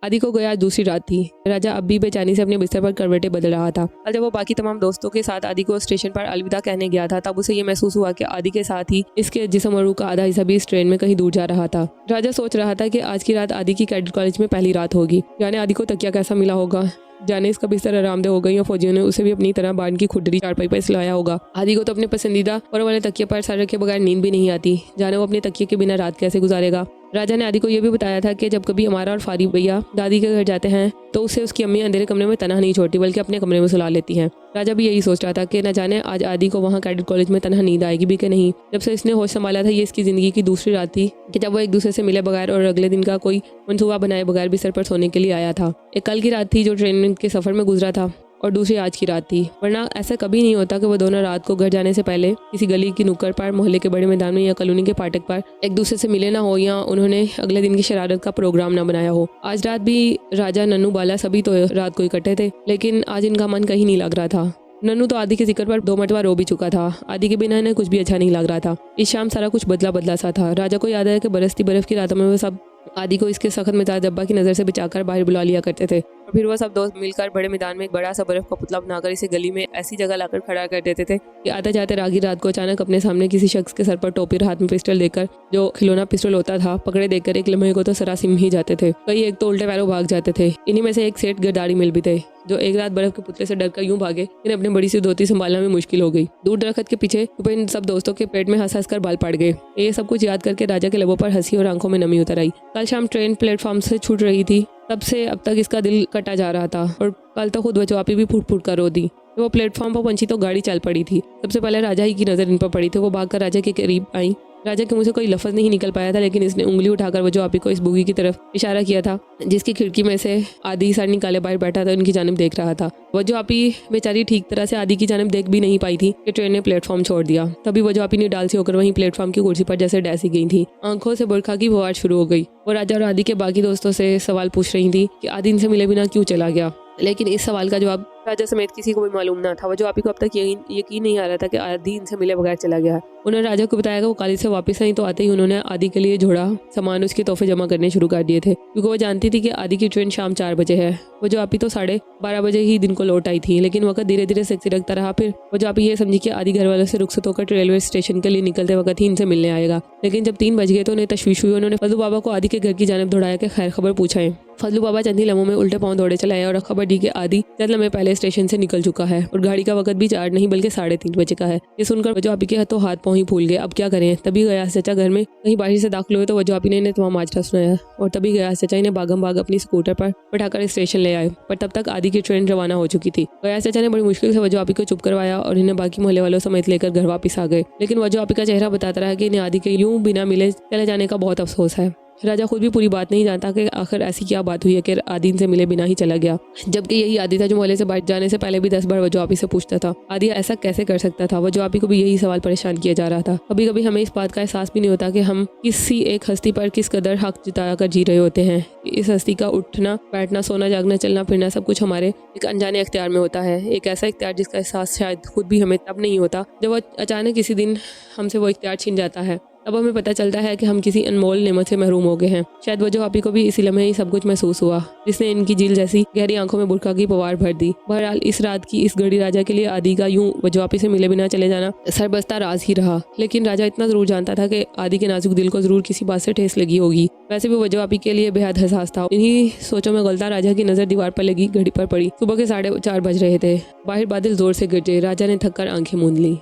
आदि को गया आज दूसरी रात थी। राजा अब भी बेचैनी से अपने बिस्तर पर करवटें बदल रहा था। और जब वो बाकी तमाम दोस्तों के साथ आदि को स्टेशन पर अलविदा कहने गया था तब उसे ये महसूस हुआ कि आदि के साथ ही इसके जिस्म और रूह का आधा हिस्सा भी इस ट्रेन में कहीं दूर जा रहा था। राजा सोच रहा था कि आज की रात आदि की कैडेट कॉलेज में पहली रात होगी। जाने आदि को तकिया कैसा मिला होगा, जाने इसका बिस्तर आरामदेह हो गई और फौजियों ने उसे भी अपनी तरह बांध की खुदरी चारपाई पर सिलाया होगा। आदि को तो अपने पसंदीदा और वाले तकिए पर सर रखे बगैर नींद भी नहीं आती। जाने वो अपने तकिए के बिना रात कैसे गुजारेगा। राजा ने आदि को यह भी बताया था कि जब कभी अमारा और फारी भैया दादी के घर जाते हैं तो उसे उसकी अम्मी अंधेरे कमरे में तनहा नहीं छोड़ती बल्कि अपने कमरे में सुला लेती हैं। राजा भी यही सोच रहा था कि न जाने आज आदि को वहाँ कैडेट कॉलेज में तनहा नींद आएगी भी कि नहीं। जब से इसने होश संभाला था ये इसकी जिंदगी की दूसरी रात थी कि जब वो एक दूसरे से मिले बगैर और अगले दिन का कोई मंसूबा बनाए बगैर बिस्तर पर सोने के लिए आया था। एक कल की रात थी जो ट्रेन के सफर में गुजरा था और दूसरी आज की रात थी। वरना ऐसा कभी नहीं होता कि वो दोनों रात को घर जाने से पहले किसी गली की नुक्कड़ पर, मोहल्ले के बड़े मैदान में या कॉलोनी के फाटक पर एक दूसरे से मिले ना हो या उन्होंने अगले दिन की शरारत का प्रोग्राम ना बनाया हो। आज रात भी राजा, नन्नू, बाला सभी तो रात को इकट्ठे थे, लेकिन आज इनका मन कहीं नहीं लग रहा था। नन्नू तो आदि के जिक्र पर 2 मरतबा रो भी चुका था। आदि के बिना इन्हें कुछ भी अच्छा नहीं लग रहा था। इस शाम सारा कुछ बदला बदला सा था। राजा को याद है कि बरसती बर्फ की रातों में वो सब आदि को इसके सख्त मिजाज अब्बा की नज़र से बचाकर बाहर बुला लिया करते थे और फिर वह सब दोस्त मिलकर बड़े मैदान में एक बड़ा सा बर्फ का पुतला बनाकर इसे गली में ऐसी जगह लाकर खड़ा कर देते थे कि आते जाते रागी रात को अचानक अपने सामने किसी शख्स के सर पर टोपी और हाथ में पिस्टल देकर, जो खिलौना पिस्टल होता था, पकड़े देकर एक लम्हे को तो सरासिम ही जाते थे। कई एक तो उल्टे पैरों भाग जाते थे। इन्हीं में से एक सेठ गिरदारी मिल भी थे जो एक रात बर्फ के पुतले से डरकर यूं भागे इन्हें अपनी बड़ी सी धोती संभालना में मुश्किल हो गई। दूर दरख्त के पीछे छुपे इन सब दोस्तों के पेट में हंस कर बाल पड़ गए। ये सब कुछ याद करके राजा के लबों पर हंसी और आंखों में नमी उतर आई। कल शाम ट्रेन प्लेटफॉर्म से छूट रही थी, तब से अब तक इसका दिल कटा जा रहा था और कल तो खुद वजवापी भी फूट फूट कर रो दी। वो प्लेटफॉर्म पर पहुंची तो गाड़ी चल पड़ी थी। सबसे पहले राजा ही की नज़र इन पर पड़ी थी। वो भागकर राजा के करीब आई। राजा के मुंह से कोई लफ्ज़ नहीं निकल पाया था, लेकिन इसने उंगली उठाकर वजवापी को इस बोगी की तरफ इशारा किया था जिसकी खिड़की में से आदि सर निकाले बाहर बैठा था, उनकी जानिब देख रहा था। वजवापी बेचारी ठीक तरह से आदि की जानिब देख भी नहीं पाई थी कि ट्रेन ने प्लेटफॉर्म छोड़ दिया। तभी वजवापी ने डाल सी होकर वहीं प्लेटफॉर्म की कुर्सी पर जैसे डैसी गई थी। आंखों से बरखा की फुहार शुरू हो गई। वो राजा और आदि के बाकी दोस्तों से सवाल पूछ रही थी कि आदि इनसे मिले बिना क्यों चला गया, लेकिन इस सवाल का जवाब राजा समेत किसी को भी मालूम ना था। वजवापी को अब तक यकीन नहीं आ रहा था कि आदि इनसे मिले बगैर चला गया। उन्होंने राजा को बताया कि वो कॉलेज से वापस आई तो आते ही उन्होंने आदि के लिए जोड़ा सामान उसके तोहफे जमा करने शुरू कर दिए थे, क्योंकि वो जानती थी कि आदि की ट्रेन शाम 4 बजे है। वजवापी तो 12:30 बजे ही दिन को लौट आई थी, लेकिन वक्त धीरे धीरे सिरकता रहा। फिर वजवापी ये समझी कि आदि घर वालों से रुखसत होकर रेलवे स्टेशन के लिए निकलते वक्त ही इनसे मिलने आएगा। लेकिन जब 3 बज गए तो उन्हें तशवीश हुई। उन्होंने फजलू बाबा को आदि के घर की जानिब दौड़ाया कि खैर खबर पूछाएं। फजलू बाबा चंद ही लम्हों में उल्टे पांव दौड़े चले आए और खबर दी कि आदि चंद लम्हे पहले स्टेशन से निकल चुका है और गाड़ी का वक्त भी 4 नहीं बल्कि 3:30 बजे का है। ये सुनकर वजवापी के हाथों हाथ पांव ही फूल गए। अब क्या करें। तभी गया चचा घर में कहीं बाहर से दाखिल हुए तो वजवापी ने इन्हें तमाम माजरा सुनाया और तभी गया चचा इन्हें भागम भाग अपनी स्कूटर पर बैठाकर स्टेशन ले आए। पर तब तक आदि की ट्रेन रवाना हो चुकी थी। गया चचा ने बड़ी मुश्किल से वजवापी को चुप करवाया और इन्हें बाकी मोहल्ले वालों समेत लेकर घर वापस आ गए। लेकिन वजवापी का चेहरा बताता रहा कि इन्हें आदि के यूं बिना मिले चले जाने का बहुत अफसोस है। राजा खुद भी पूरी बात नहीं जानता कि आखिर ऐसी क्या बात हुई है कि आदि इनसे मिले बिना ही चला गया, जबकि यही आदि था जो मोहल्ले से बाहर जाने से पहले भी 10 बार वजवापी से पूछता था आदि ऐसा कैसे कर सकता था। वजवापी को भी यही सवाल परेशान किया जा रहा था। कभी कभी हमें इस बात का एहसास भी नहीं होता कि हम किसी एक हस्ती पर किस कदर हक जताया कर जी रहे होते हैं। इस हस्ती का उठना बैठना, सोना जागना, चलना फिरना सब कुछ हमारे एक अनजाने इख्तियार में होता है। एक ऐसा इख्तियार जिसका एहसास शायद खुद भी हमें तब नहीं होता जब वो अचानक किसी दिन हमसे वो इख्तियार छीन जाता है। अब हमें पता चलता है कि हम किसी अनमोल नेमत से महरूम हो गए हैं। शायद वजवापी को भी इसी लम्हे ही सब कुछ महसूस हुआ जिसने इनकी झील जैसी गहरी आंखों में बुरखा की पवार भर दी। बहरहाल इस रात की इस घड़ी राजा के लिए आदि का यूं वजवापी से मिले बिना चले जाना सरबस्ता राज ही रहा। लेकिन राजा इतना जरूर जानता था कि आदि के नाजुक दिल को जरूर किसी बात से ठेस लगी होगी। वैसे भी वजवापी के लिए बेहद हसास था। इन्हीं सोचों में गलता राजा की नजर दीवार पर लगी घड़ी पर पड़ी। सुबह के 4:30 बज रहे थे। बाहर बादल जोर से गरजे। राजा ने थक कर आंखें मूंद ली।